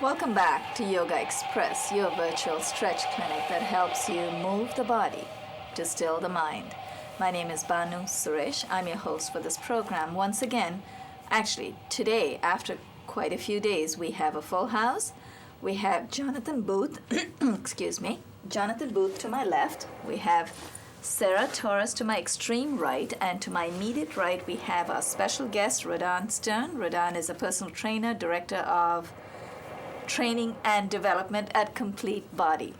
Welcome back to Yogaxpress, your virtual stretch clinic that helps you move the body to still the mind. My name is Banu Suresh. I'm your host for this program. Once again, actually today, after quite a few days, we have a full house. We have Jonathan Boothe, excuse me, Jonathan Boothe to my left. We have Sarah Torres to my extreme right, and to my immediate right, we have our special guest, Radan Sturm. Radan is a personal trainer, director of training and development at Complete Body.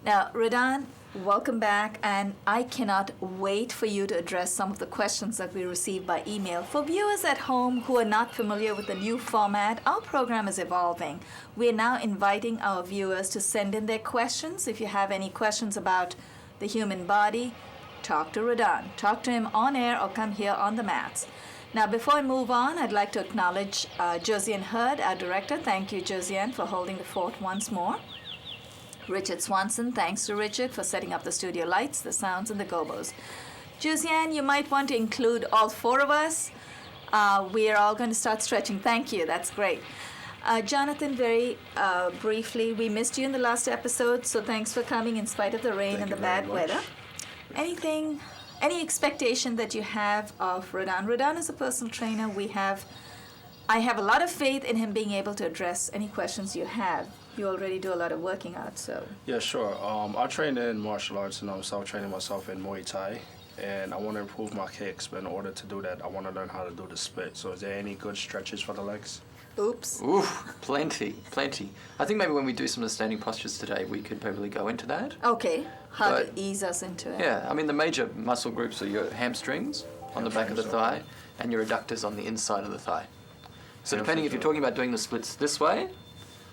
Now, Radan, welcome back, and I cannot wait for you to address some of the questions that we received by email. For viewers at home who are not familiar with the new format, our program is evolving. We are now inviting our viewers to send in their questions. If you have any questions about the human body, talk to Radan. Talk to him on air or come here on the mats. Now, before I move on, I'd like to acknowledge Josiane Hurd, our director. Thank you, Josiane, for holding the fort once more. Richard Swanson, thanks to Richard for setting up the studio lights, the sounds, and the gobos. Josiane, you might want to include all four of us. We are all going to start stretching. Thank you. That's great. Jonathan, very briefly, we missed you in the last episode, so thanks for coming in spite of the rain and the bad weather. Any expectation that you have of Radan? Radan is a personal trainer. I have a lot of faith in him being able to address any questions you have. You already do a lot of working out, so. Yeah, sure. I train in martial arts, and I'm self-training myself in Muay Thai, and I want to improve my kicks, but in order to do that, I want to learn how to do the split. So is there any good stretches for the legs? Oops. Oof, plenty. I think maybe when we do some of the standing postures today, we could probably go into that. Okay, how to ease us into it. Yeah, I mean the major muscle groups are your hamstrings on the back of the thigh and your adductors on the inside of the thigh. So depending if you're talking about doing the splits this way,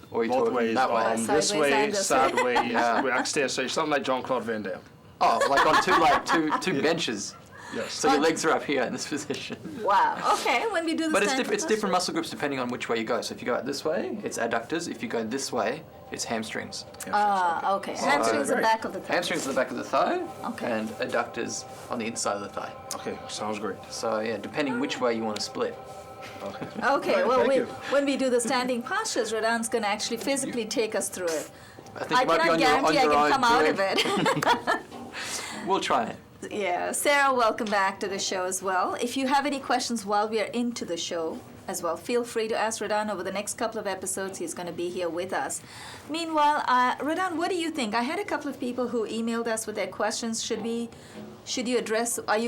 or you're Both talking ways, that way. this way, sideways, Yeah. I stay something like Jean-Claude Van Damme. Oh, like on two benches. Yes. So your legs are up here in this position. Wow. Okay. When we do the But it's different muscle groups depending on which way you go. So if you go out this way, it's adductors. If you go this way, it's hamstrings. Okay. Hamstrings are the back of the thigh. Hamstrings are the back of the thigh, Okay. and adductors on the inside of the thigh. Okay, sounds great. So yeah, depending which way you want to split. Okay. Well, Thank you. when we do the standing postures, Radan's going to actually physically take us through it. I think I you might be cannot on your guarantee I own. can come out of it. We'll try it. Yeah. Sarah, welcome back to the show as well. If you have any questions while we are into the show as well, feel free to ask Radan over the next couple of episodes. He's going to be here with us. Meanwhile, Radan, what do you think? I had a couple of people who emailed us with their questions. Are you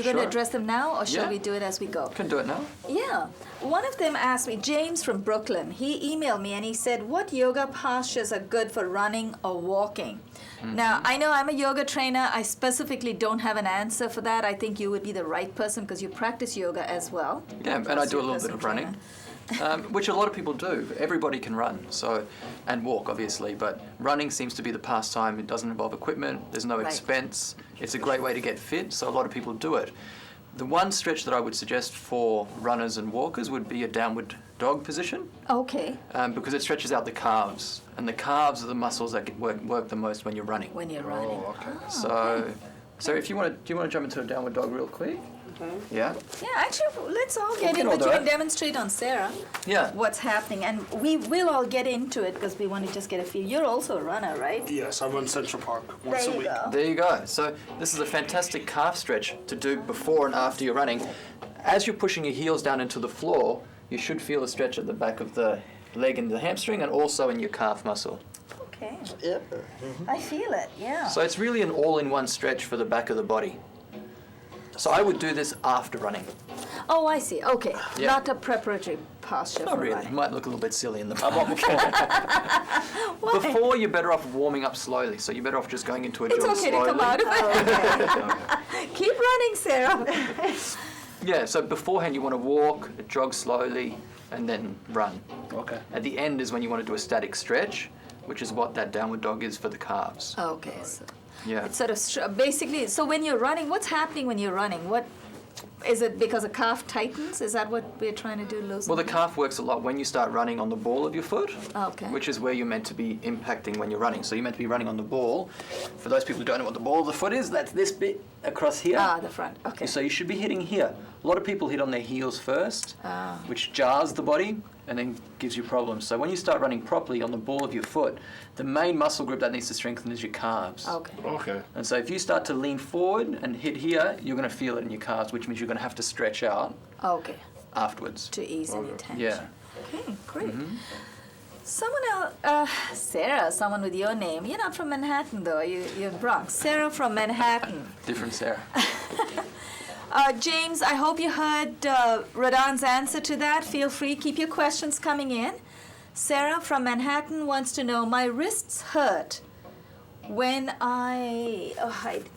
going to address them now, or shall we do it as we go? Can do it now. Yeah. One of them asked me, James from Brooklyn, he emailed me and he said, what yoga postures are good for running or walking? Mm-hmm. Now, I know I'm a yoga trainer. I specifically don't have an answer for that. I think you would be the right person because you practice yoga as well. Yeah, and I do a little bit of running, which a lot of people do. Everybody can run, and walk, obviously, but running seems to be the pastime. It doesn't involve equipment. There's no expense. It's a great way to get fit, so a lot of people do it. The one stretch that I would suggest for runners and walkers would be a downward dog position. Okay. Because it stretches out the calves, and the calves are the muscles that work the most when you're running. When you're running. Oh, okay. So if you want to jump into a downward dog real quick? Mm-hmm. Yeah. Yeah, actually, let's all get in, but you can demonstrate on Sarah what's happening. And we will all get into it because we want to just get a feel. You're also a runner, right? Yes, I run Central Park once a week. There you go. So this is a fantastic calf stretch to do before and after you're running. As you're pushing your heels down into the floor, you should feel a stretch at the back of the leg and the hamstring and also in your calf muscle. Okay. Yep. Mm-hmm. I feel it, yeah. So it's really an all-in-one stretch for the back of the body. So I would do this after running. Oh, I see. Okay. Yeah. Not a preparatory posture Not for really. running. It might look a little bit silly in the Before, you're better off warming up slowly. So you're better off just going into a It's jog okay slowly. to come out of it. Keep running, Sarah. Yeah, so beforehand you want to walk, jog slowly, and then run. Okay. At the end is when you want to do a static stretch, which is what that downward dog is for the calves. Okay. So Yeah. it's sort of basically. So when you're running, what's happening when you're running? What is it? Because a calf tightens? Is that what we're trying to do, loosen? Well, the calf works a lot when you start running on the ball of your foot, Okay. which is where you're meant to be impacting when you're running. So you're meant to be running on the ball. For those people who don't know what the ball of the foot is, that's this bit across here. The front. Okay. So you should be hitting here. A lot of people hit on their heels first, Ah. which jars the body and then gives you problems. So when you start running properly on the ball of your foot, the main muscle group that needs to strengthen is your calves. Okay. Okay. And so if you start to lean forward and hit here, you're going to feel it in your calves, which means you're going to have to stretch out Okay. afterwards. To ease any tension. Yeah. Okay, great. Someone else, Sarah, someone with your name. You're not from Manhattan, though. You're in Bronx. Sarah from Manhattan. Different Sarah. James, I hope you heard Radan's answer to that. Feel free, keep your questions coming in. Sarah from Manhattan wants to know, my wrists hurt when I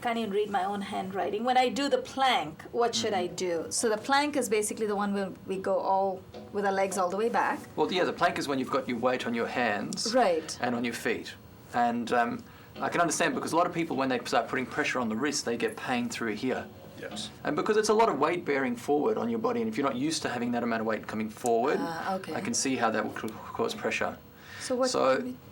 can't even read my own handwriting. When I do the plank, what should I do? So the plank is basically the one where we go all with our legs all the way back. Well, yeah, the plank is when you've got your weight on your hands Right. and on your feet. And I can understand because a lot of people, when they start putting pressure on the wrist, they get pain through here. Yes. And because it's a lot of weight bearing forward on your body, and if you're not used to having that amount of weight coming forward, Okay. I can see how that will cause pressure. So what?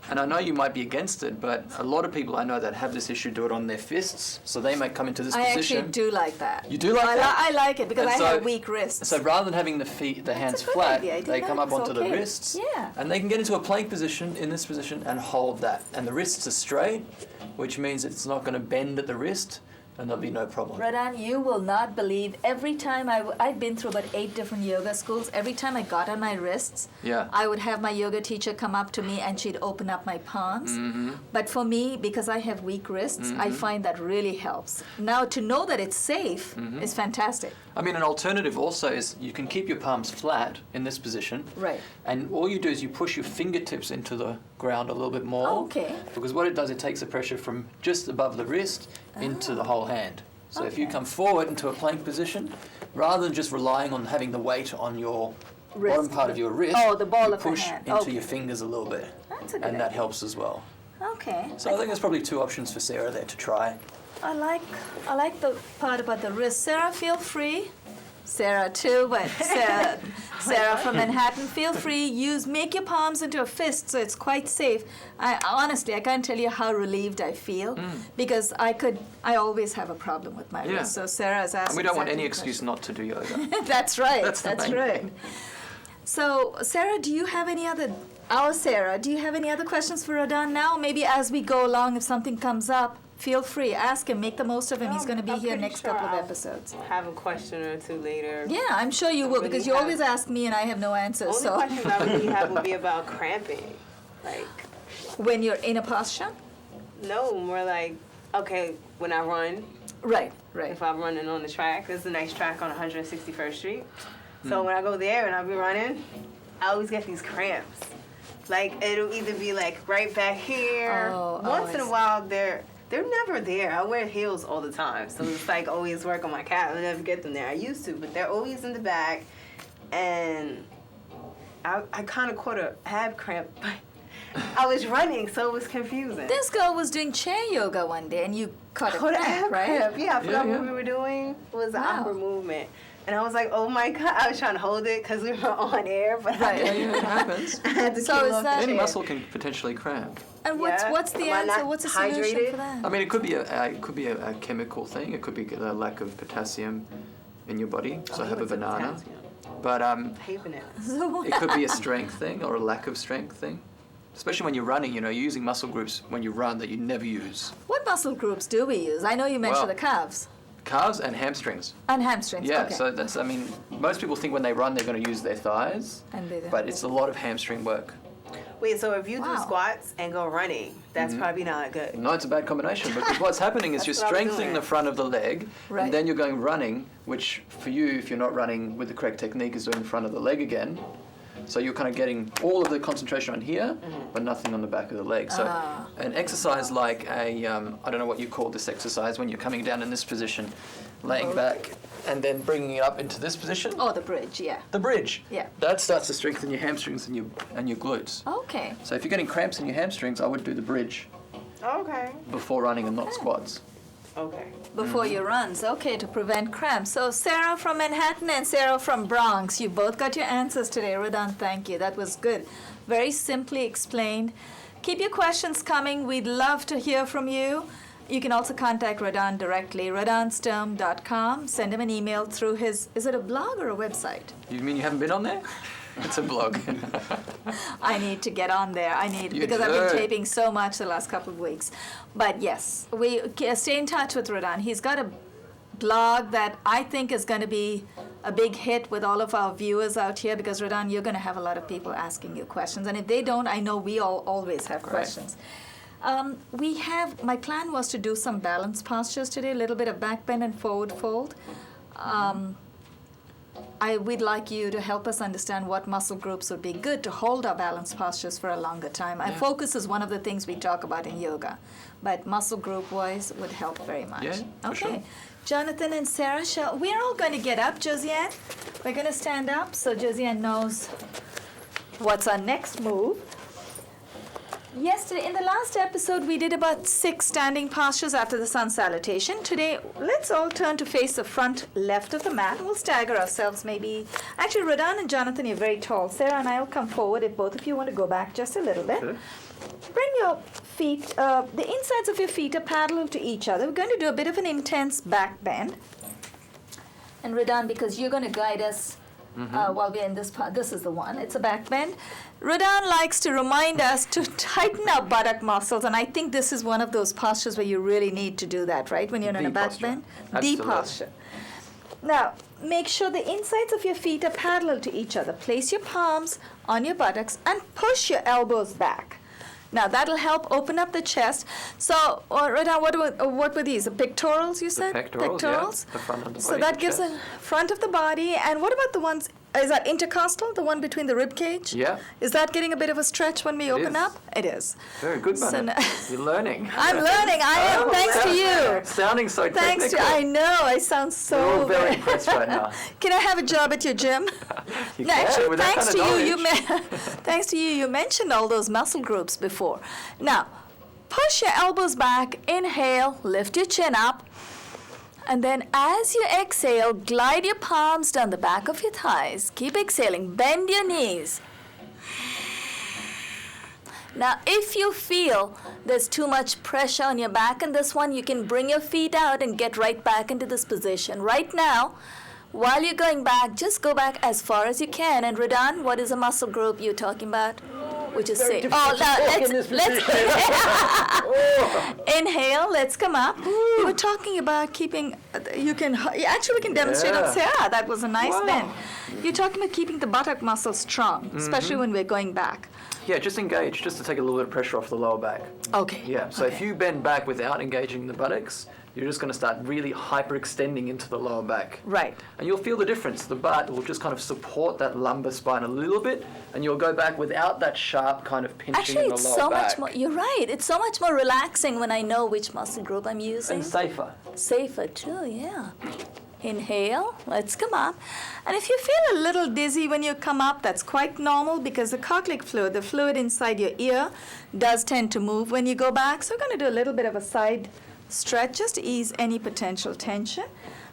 And I know you might be against it, but a lot of people I know that have this issue do it on their fists, so they may come into this I position. actually do like that. You do like that? I like it because And I so- have weak wrists. So rather than having the hands a good flat, idea. I didn't they know come it up was onto the okay. wrists, Yeah. and they can get into a plank position in this position and hold that. And the wrists are straight, which means it's not going to bend at the wrist, and there'll be no problem. Radan, you will not believe every time I've been through about 8 different yoga schools. Every time I got on my wrists, Yeah. I would have my yoga teacher come up to me and she'd open up my palms. Mm-hmm. But for me, because I have weak wrists, I find that really helps. Now, to know that it's safe Mm-hmm. is fantastic. I mean, an alternative also is you can keep your palms flat in this position. Right. And all you do is you push your fingertips into the ground a little bit more. Oh, okay. Because what it does, it takes the pressure from just above the wrist into the whole hand. So if you Okay. come forward into a plank position, rather than just relying on having the weight on your Wrist. bottom part of your wrist, Oh, the ball you of the push hand. into Okay. your fingers a little bit. That's a good And that idea. helps as well. Okay. So I think there's probably 2 options for Sarah there to try. I like the part about the wrist. Sarah, feel free. Sarah too, but Sarah from Manhattan, feel free. Make your palms into a fist, so it's quite safe. Honestly, I can't tell you how relieved I feel because I always have a problem with my Yeah. wrist. So Sarah's asking. And we don't want any exactly the excuse not to do yoga. question. That's right. That's the main right. thing. So Sarah, do you have any other? Sarah, do you have any other questions for Radan now? Maybe as we go along, if something comes up, feel free. Ask him. Make the most of him. He's going to be I'm here pretty next sure couple of I'll episodes. Have a question or two later. Yeah, I'm sure you will really because you have- always ask me and I have no answers. Only So questions I really have would be about cramping. Like, when you're in a posture, no, more like, okay, when I run, right. if I'm running on the track, there's a nice track on 161st Street. So when I go there and I'll be running, I always get these cramps. Like, it'll either be like right back here. Once in I a see. while, they're never there. I wear heels all the time. So it's like always work on my calf. I never get them there. I used to, but they're always in the back. And I kind of caught a ab cramp, but I was running, so it was confusing. This girl was doing chair yoga one day and you caught a Caught an cramp, ab right? cramp. Yeah, I forgot Yeah, what we were doing. It was an Wow. awkward movement. And I was like, oh my God. I was trying to hold it because we were on air, but Right. Yeah, it happens. I had to So keep is off the that- Any chair. muscle can potentially cramp. And Yeah. what's the Am I answer? not What's the solution hydrated? for that? I mean, it could be a chemical thing. It could be a lack of potassium in your body. So Oh, have a what's the banana. potassium? But Hate bananas. So- it could be a strength thing or a lack of strength thing. Especially when you're running, you're using muscle groups when you run that you never use. What muscle groups do we use? I know you mentioned Well- the calves Calves and hamstrings. and hamstrings. Yeah, okay. so that's, I mean, most people think when they run they're going to use their thighs, And they don't. but it's a lot of hamstring work. Wait, so if you do Wow. squats and go running, that's probably not good. No, it's a bad combination because what's happening is you're That's what I was strengthening doing. the front of the leg, Right. and then you're going running, which for you, if you're not running with the correct technique, is doing the front of the leg again. So you're kind of getting all of the concentration on here, but nothing on the back of the leg. So an exercise like I don't know what you call this exercise when you're coming down in this position, laying back, and then bringing it up into this position. Oh, the bridge, yeah. The bridge. Yeah. That starts to strengthen your hamstrings and your glutes. Okay. So if you're getting cramps in your hamstrings, I would do the bridge Okay. before running and not squats. Okay. Before your runs, okay, to prevent cramps. So Sarah from Manhattan and Sarah from Bronx, you both got your answers today. Radan, thank you. That was good. Very simply explained. Keep your questions coming. We'd love to hear from you. You can also contact Radan directly, radansturm.com. Send him an email through his, is it a blog or a website? You mean you haven't been on there? It's a blog. I need to get on there. You Because I've been do. taping so much the last couple of weeks. But yes, we stay in touch with Radan. He's got a blog that I think is going to be a big hit with all of our viewers out here because Radan, you're going to have a lot of people asking you questions. And if they don't, I know we all always have questions. My plan was to do some balance postures today, a little bit of back bend and forward fold. We'd like you to help us understand what muscle groups would be good to hold our balance postures for a longer time. Our focus is one of the things we talk about in yoga, but muscle group wise would help very much. Yeah, for okay. sure. Jonathan and Sarah, we're all going to get up, Josiane. We're going to stand up so Josiane knows what's our next move. Yesterday, in the last episode, we did about 6 standing postures after the sun salutation. Today, let's all turn to face the front left of the mat. We'll stagger ourselves maybe. Actually, Radan and Jonathan, you're very tall. Sarah and I will come forward if both of you want to go back just a little bit. Sure. Bring your feet, the insides of your feet are parallel to each other. We're going to do a bit of an intense back bend. And Radan, because you're going to guide us while we're in this part, this is the one. It's a back bend. Radan likes to remind us to tighten our buttock muscles, and I think this is one of those postures where you really need to do that, right? When you're in The a back posture. bend. Absolutely. The posture. Now, make sure the insides of your feet are parallel to each other. Place your palms on your buttocks and push your elbows back. Now, that'll help open up the chest. So, Radan, what were these? The pectorals, you said? Pectorals, yeah. The front of the So body, that the gives chest. a front of the body. And what about the ones, is that intercostal, the one between the rib cage? Yeah. Is that getting a bit of a stretch when we open is. up? It is. Very good, So man. now- You're learning. I'm learning. I am. Thanks to you. Sounding so Thanks to technical. I know. I sound so. We're all very impressed right now. Can I have a job at your gym? You No, can, actually, with that thanks kind to of you, knowledge. thanks to you, you mentioned all those muscle groups before. Now, push your elbows back. Inhale, lift your chin up. And then as you exhale, glide your palms down the back of your thighs. Keep exhaling. Bend your knees. Now, if you feel there's too much pressure on your back in this one, you can bring your feet out and get right back into this position. Right now, while you're going back, just go back as far as you can. And Radan, what is a muscle group you're talking about? Which is say, oh, now let's inhale. Let's come up. We were talking about keeping. We can demonstrate on Yeah. Sarah. That was a nice Wow. bend. You're talking about keeping the buttock muscles strong, especially when we're going back. Yeah, just engage, just to take a little bit of pressure off the lower back. Okay. Yeah, so if Okay. you bend back without engaging the buttocks, you're just going to start really hyperextending into the lower back. Right. And you'll feel the difference. The butt will just kind of support that lumbar spine a little bit, and you'll go back without that sharp kind of pinching Actually, in the it's lower so back. much more. You're right. It's so much more relaxing when I know which muscle group I'm using. And safer. Safer too. Yeah. Inhale. Let's come up. And if you feel a little dizzy when you come up, that's quite normal because the cochlear fluid, the fluid inside your ear, does tend to move when you go back. So we're going to do a little bit of a side stretch just to ease any potential tension.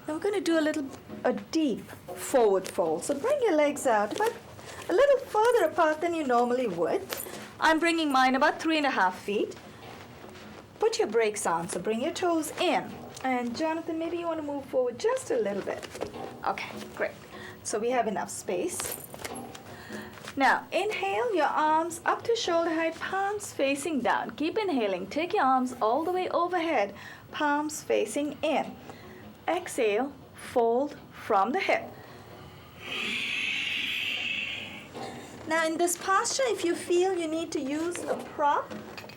Then we're going to do a deep forward fold. So bring your legs out about a little further apart than you normally would. I'm bringing mine about 3.5 feet. Put your brakes on, so bring your toes in. And Jonathan, maybe you want to move forward just a little bit. Okay, great. So we have enough space. Now, inhale your arms up to shoulder height, palms facing down. Keep inhaling. Take your arms all the way overhead, palms facing in. Exhale, fold from the hip. Now in this posture, if you feel you need to use a prop,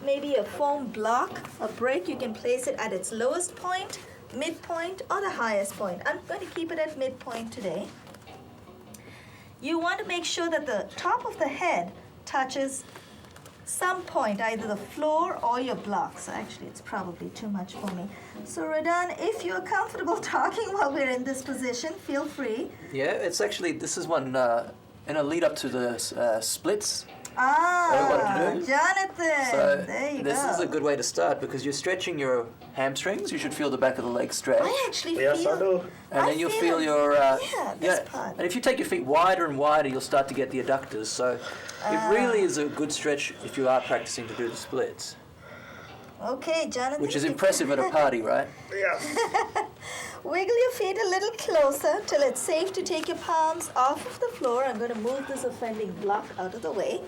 maybe a foam block, a brick, you can place it at its lowest point, midpoint, or the highest point. I'm going to keep it at midpoint today. You want to make sure that the top of the head touches some point, either the floor or your blocks. Actually, it's probably too much for me. So Radan, if you're comfortable talking while we're in this position, feel free. Yeah, it's actually, this is one in a lead up to the splits. Ah, Jonathan, So there you this go. is a good way to start because you're stretching your hamstrings. You should feel the back of the leg stretch. I actually Yes, feel... I do. And then you'll feel it. your this part. And if you take your feet wider and wider, you'll start to get the adductors. So it really is a good stretch if you are practicing to do the splits, Okay, Jonathan. which is impressive at a party, right? Yes. Wiggle your feet a little closer till it's safe to take your palms off of the floor. I'm going to move this offending block out of the way.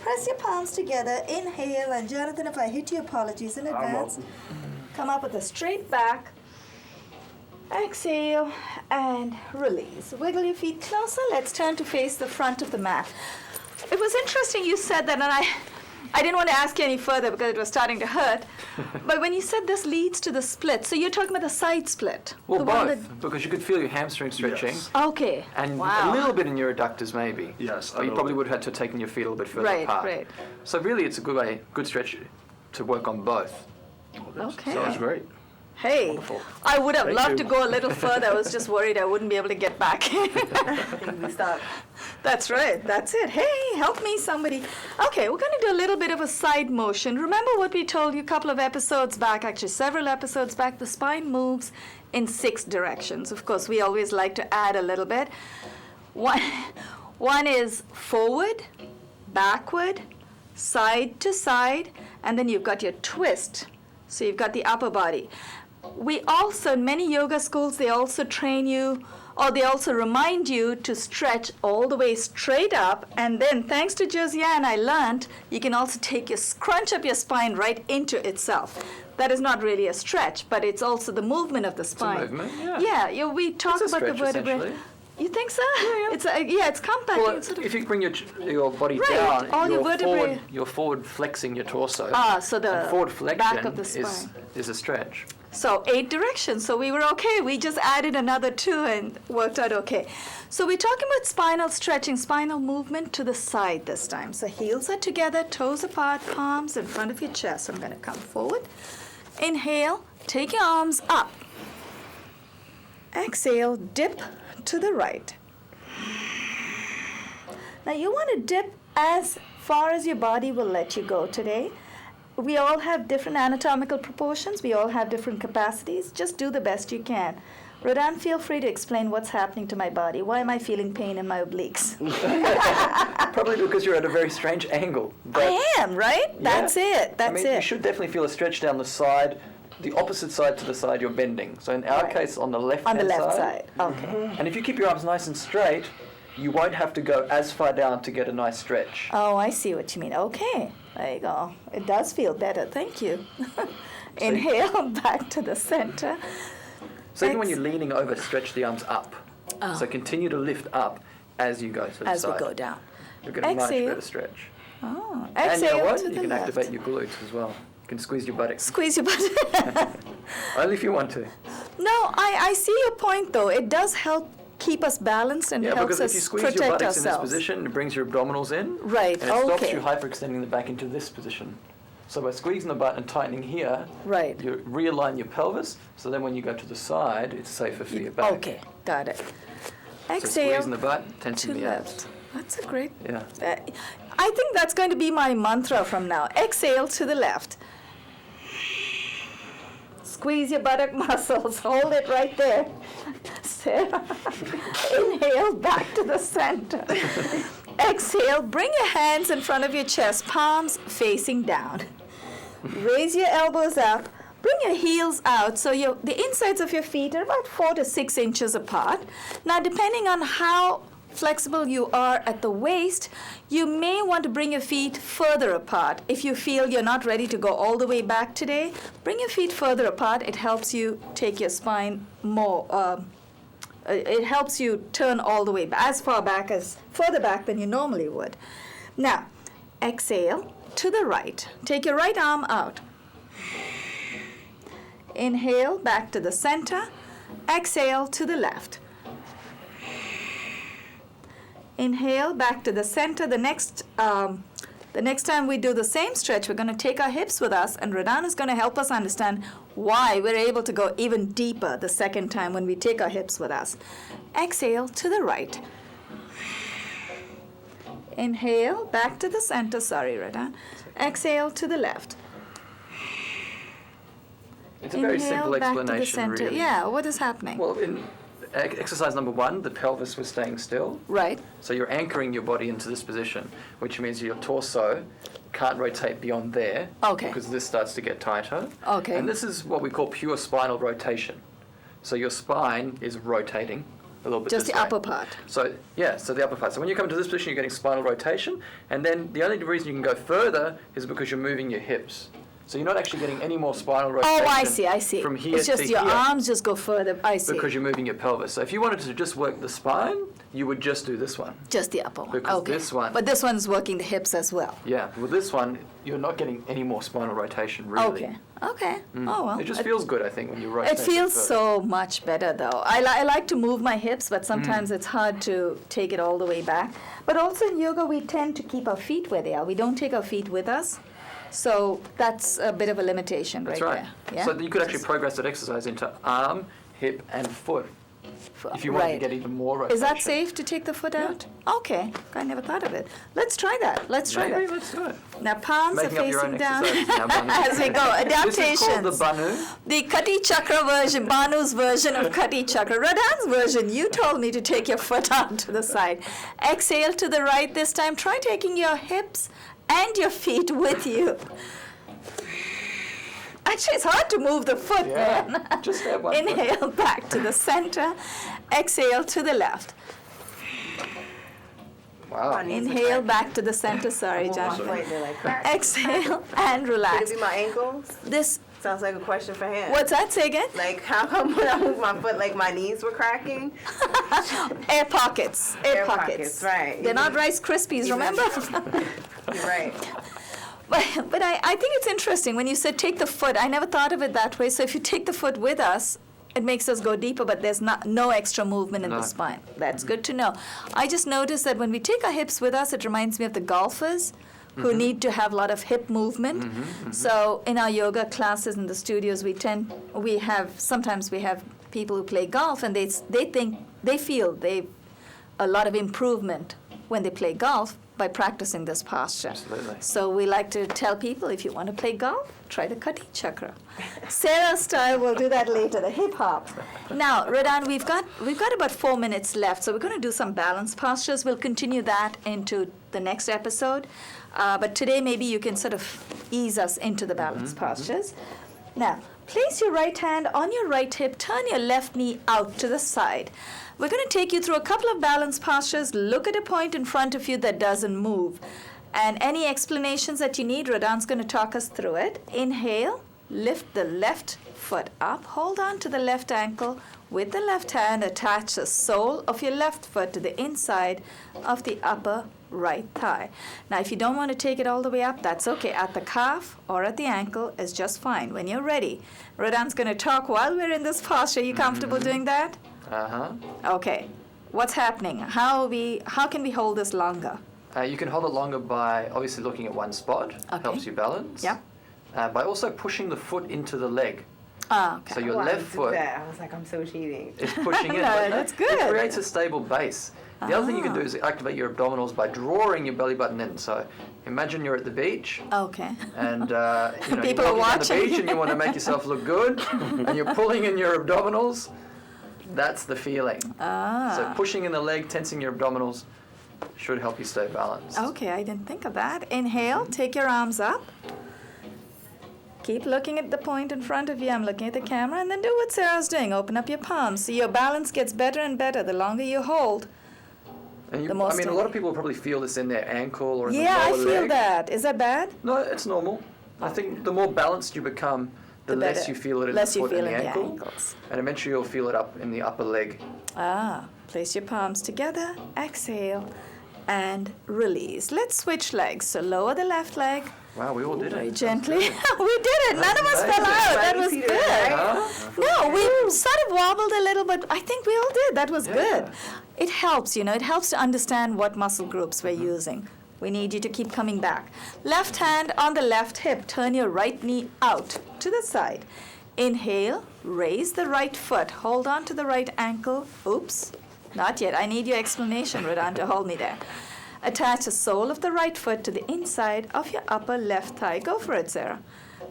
Press your palms together. Inhale. And Jonathan, if I hit you, apologies in advance. Come up with a straight back. Exhale and release. Wiggle your feet closer. Let's turn to face the front of the mat. It was interesting you said that, and I didn't want to ask you any further because it was starting to hurt. But when you said this leads to the split, so you're talking about the side split? Well, the one both, because you could feel your hamstring stretching. Yes. Okay. And wow. a little bit in your adductors, maybe. Yes, a But you little probably bit. would have had to have taken your feet a little bit further Right, apart. right. So really, it's a good stretch to work on both. Okay. Sounds great. Hey, Wonderful. I would have Thank loved you. to go a little further. I was just worried I wouldn't be able to get back. We stop. That's right. That's it. Hey, help me, somebody. Okay, we're going to do a little bit of a side motion. Remember what we told you a couple of episodes back, actually several episodes back? The spine moves in 6 directions. Of course, we always like to add a little bit. One is forward, backward, side to side, and then you've got your twist. So you've got the upper body. We also, in many yoga schools, they also train you, or they also remind you to stretch all the way straight up. And then, thanks to Josiane, I learned you can also scrunch up your spine right into itself. That is not really a stretch, but it's also the movement of the spine. movement, yeah. Yeah, we talk It's a about the stretch, vertebrae. essentially. You think so? Yeah. It's compacting. Well, it's sort of, if you bring your body Right, down, all your vertebrae. you're forward flexing your torso. so the and forward flexion back of the spine. is a stretch. So 8 directions. So we were okay. We just added another 2 and worked out okay. So we're talking about spinal stretching, spinal movement to the side this time. So heels are together, toes apart, palms in front of your chest. I'm going to come forward. Inhale, take your arms up. Exhale, dip to the right. Now you want to dip as far as your body will let you go today. We all have different anatomical proportions. We all have different capacities. Just do the best you can. Radan, feel free to explain what's happening to my body. Why am I feeling pain in my obliques? Probably because you're at a very strange angle. But I am, right? That's it. That's I mean, it. you should definitely feel a stretch down the side, the opposite side to the side you're bending. So in our Right. case, on the left On the hand left side. Okay. And if you keep your arms nice and straight, you won't have to go as far down to get a nice stretch. Oh, I see what you mean. Okay. There you go. It does feel better. Thank you. Inhale back to the center. So even when you're leaning over, stretch the arms up. Oh. So continue to lift up as you go to the As side. we go down. You'll get a much Exhale. better stretch. Oh, And you exhale know what? to You the can left. activate your glutes as well. You can squeeze your buttocks. Squeeze your butt. Only if you want to. No, I see your point though. It does help keep us balanced and Yeah, helps because if us you squeeze your protect buttocks in this ourselves. position, it brings your abdominals in. Right, And it stops okay. you hyperextending the back into this position. So by squeezing the butt and tightening here, Right. you realign your pelvis, so then when you go to the side, it's safer for your back. Okay, got it. So Exhale squeezing the butt, to tensing the abs. left. That's a great. Yeah. I think that's going to be my mantra from now. Exhale to the left. Squeeze your buttock muscles. Hold it right there. Sarah. Inhale back to the center. Exhale. Bring your hands in front of your chest, palms facing down. Raise your elbows up. Bring your heels out so the insides of your feet are about 4 to 6 inches apart. Now, depending on how flexible you are at the waist, you may want to bring your feet further apart. If you feel you're not ready to go all the way back today, bring your feet further apart. It helps you take your spine more, It helps you turn all the way back, as further back than you normally would. Now, exhale to the right. Take your right arm out. Inhale back to the center. Exhale to the left. Inhale back to the center. The next time we do the same stretch, we're going to take our hips with us, and Radan is going to help us understand why we're able to go even deeper the second time when we take our hips with us. Exhale to the right. Inhale back to the center. Sorry, Radan. Exhale to the left. It's a very simple explanation, really. Yeah, what is happening? Well, in exercise number 1, the pelvis was staying still. Right. So you're anchoring your body into this position, which means your torso can't rotate beyond there. Okay. Because this starts to get tighter. Okay. And this is what we call pure spinal rotation. So your spine is rotating a little bit Just this the way. upper part. So, yeah, so the upper part. So when you come to this position, you're getting spinal rotation. And then the only reason you can go further is because you're moving your hips. So you're not actually getting any more spinal rotation. Oh, I see. From here it's just to your here. arms just go further. I see. Because you're moving your pelvis. So if you wanted to just work the spine, you would just do this one. Just the upper one. Because Okay. this one- But this one's working the hips as well. Yeah, with this one, you're not getting any more spinal rotation, really. Okay. Okay. Oh well. It just feels good, I think, when you rotate. It feels further. so much better though. I like to move my hips, but sometimes it's hard to take it all the way back. But also in yoga, we tend to keep our feet where they are. We don't take our feet with us. So that's a bit of a limitation That's right right. there. Yeah? So you could actually progress that exercise into arm, hip, and foot if you wanted to get even more rotation. Is that safe to take the foot out? Okay. I never thought of it. Let's try that. Maybe, let's do it. Now palms Making are up your facing own down exercises now, Banu. as we go. Adaptations. This is called the Banu. The Kati Chakra version, Banu's version of Kati Chakra. Radan's version, you told me to take your foot out to the side. Exhale to the right this time. Try taking your hips and your feet with you. Actually, it's hard to move the foot, Yeah, man. just have one foot. Inhale back to the center. Exhale to the left. Wow. Inhale back to the center. Sorry, Jonathan. Exhale and Could it relax. be my ankles? This, Sounds like a question for him. what's that? Say again? Like, how come when I move my foot, like my knees were cracking? Air pockets. Air pockets. Right. They're not Rice Krispies, remember? You're right. But I think it's interesting when you said take the foot. I never thought of it that way. So if you take the foot with us, it makes us go deeper, but there's no extra movement in No. the spine. That's good to know. I just noticed that when we take our hips with us, it reminds me of the golfers who need to have a lot of hip movement. So in our yoga classes in the studios, sometimes we have people who play golf, and they feel they've a lot of improvement when they play golf by practicing this posture. Absolutely. So we like to tell people, if you want to play golf, try the Kati Chakra. Sarah style, we'll do that later, the hip hop. Now, Radan, we've got about 4 minutes left, so we're going to do some balance postures. We'll continue that into the next episode. But today, maybe you can sort of ease us into the balance postures. Now, place your right hand on your right hip, turn your left knee out to the side. We're going to take you through a couple of balance postures. Look at a point in front of you that doesn't move. And any explanations that you need, Radan's going to talk us through it. Inhale, lift the left foot up, hold on to the left ankle. With the left hand, attach the sole of your left foot to the inside of the upper right thigh. Now, if you don't want to take it all the way up, that's okay. At the calf or at the ankle is just fine. When you're ready, Radan's going to talk while we're in this posture. Are you comfortable doing that? Uh-huh. Okay. What's happening? How can we hold this longer? You can hold it longer by obviously looking at one spot. Okay. Helps you balance. Yep. By also pushing the foot into the leg. Ah, okay. So your Oh, I left would do foot that. I was like, I'm so cheating. is pushing in. No, but that's It good. creates a stable base. The other thing you can do is activate your abdominals by drawing your belly button in. So imagine you're at the beach Okay. and People you're are walking down the watching. beach and you want to make yourself look good and you're pulling in your abdominals. That's the feeling. So pushing in the leg, tensing your abdominals should help you stay balanced. Okay, I didn't think of that. Inhale, take your arms up. Keep looking at the point in front of you. I'm looking at the camera, and then do what Sarah's doing. Open up your palms. So your balance gets better and better the longer you hold. And The more a lot steady. of people probably feel this in their ankle or in Yeah, the I lower feel leg. that. Is that bad? No, it's normal. I think the more balanced you become, the less better- you feel it in less the you foot feel and the in ankle. ankles. And eventually you'll feel it up in the upper leg. Place your palms together, exhale, and release. Let's switch legs. So lower the left leg Wow, we all did very it. gently. We did it. None of us fell out. That was good. No, we sort of wobbled a little, but I think we all did. That was good. It helps, it helps to understand what muscle groups we're using. We need you to keep coming back. Left hand on the left hip. Turn your right knee out to the side. Inhale, raise the right foot. Hold on to the right ankle. Oops, not yet. I need your explanation, Radan, to hold me there. Attach the sole of the right foot to the inside of your upper left thigh. Go for it, Sarah.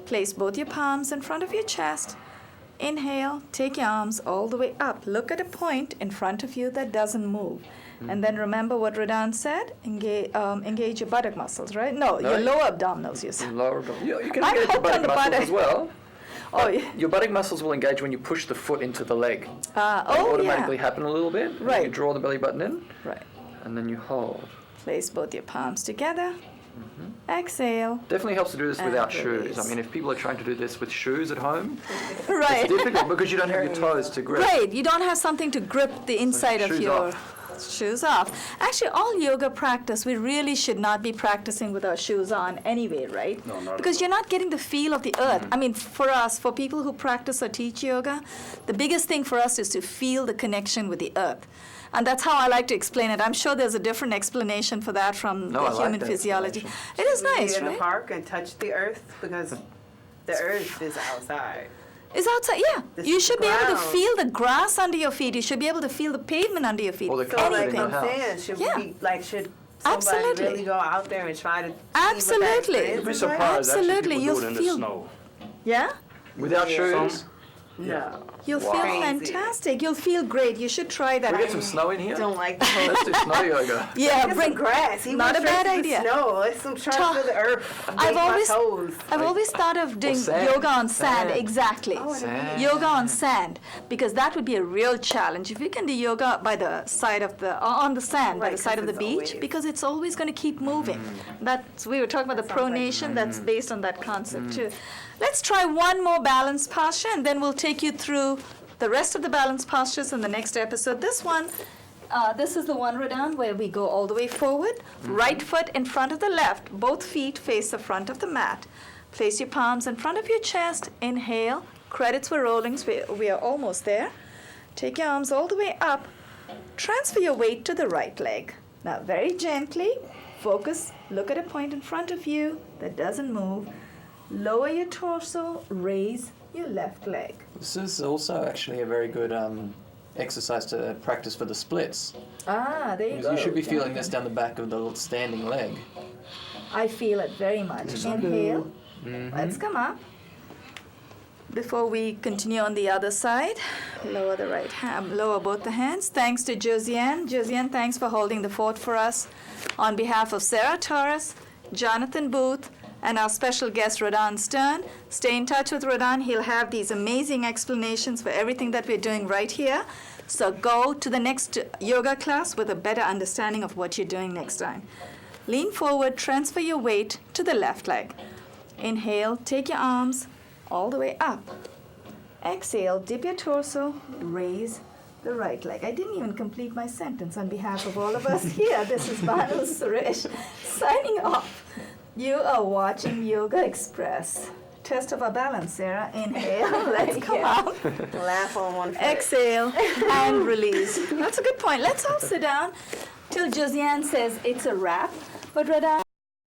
Place both your palms in front of your chest. Inhale, take your arms all the way up. Look at a point in front of you that doesn't move. And then remember what Radan said, engage your buttock muscles, right? No, your lower abdominals, you said. Lower abdominal. You can I'm engage your hooked on buttock the muscles buttock. as well. Oh, yeah. Your buttock muscles will engage when you push the foot into the leg. They automatically happen a little bit. Right. You draw the belly button in. Right. And then you hold. Place both your palms together. Exhale. Definitely helps to do this And without release. shoes. I mean, if people are trying to do this with shoes at home, Right. it's difficult because you don't have your toes to grip. Right, you don't have something to grip the inside of shoes your shoes off. Actually, all yoga practice, we really should not be practicing with our shoes on anyway, right? No, not Because at you're not getting the feel of the earth. I mean, for us, for people who practice or teach yoga, the biggest thing for us is to feel the connection with the earth. And that's how I like to explain it. I'm sure there's a different explanation for that from No, I the like human that physiology. explanation. It is nice, in the right? park and touch the earth because the earth is outside. It's outside, yeah. This You is should the be able to ground. feel the grass under your feet. You should be able to feel the pavement under your feet. Or the So carpet like in your I'm house. saying, should Yeah. we should somebody Absolutely. really go out there and try to see Absolutely. what that You'd be experience is like? surprised. Actually, Absolutely, people you'll do it in feel- the snow. Yeah? Without Yeah. shoes. No. You'll Wow. feel Crazy. fantastic. You'll feel great. You should try that. Can we get some snow in here? Don't like the whole Let's do snow yoga. Yeah, Get bring some grass. He Not went a bad straight to the idea. Snow. Let's try to feel the earth. I've always- my toes. I've always thought of doing sand. yoga on sand. Sand. Exactly. Sand. Yoga on sand, because that would be a real challenge. If you can do yoga by the side of the on the sand, by Right, the side 'cause of the it's beach, always- because it's always going to keep moving. That's we were talking about the Sounds like- pronation. That's based on that concept too. Let's try one more balance posture, and then we'll take you through the rest of the balance postures in the next episode. This is the one, Radan, where we go all the way forward. Right foot in front of the left. Both feet face the front of the mat. Place your palms in front of your chest. Inhale. Credits for rollings. We are almost there. Take your arms all the way up. Transfer your weight to the right leg. Now, very gently, focus. Look at a point in front of you that doesn't move. Lower your torso. Raise your left leg. This is also actually a very good exercise to practice for the splits. There you Because you should be feeling this down the back of the standing leg. I feel it very much. Inhale. Let's come up. Before we continue on the other side, lower the right hand, lower both the hands. Thanks to Josiane. Josiane, thanks for holding the fort for us. On behalf of Sarah Torres, Jonathan Boothe, and our special guest, Radan Sturm. Stay in touch with Radan. He'll have these amazing explanations for everything that we're doing right here. So go to the next yoga class with a better understanding of what you're doing next time. Lean forward, transfer your weight to the left leg. Inhale, take your arms all the way up. Exhale, dip your torso, raise the right leg. I didn't even complete my sentence. On behalf of all of us here, this is Banu Suresh signing off. You are watching Yoga Express. Test of our balance, Sarah. Inhale, let's come up. Laugh on one foot. Exhale and release. That's a good point. Let's all sit down till Josiane says it's a wrap. But Radan,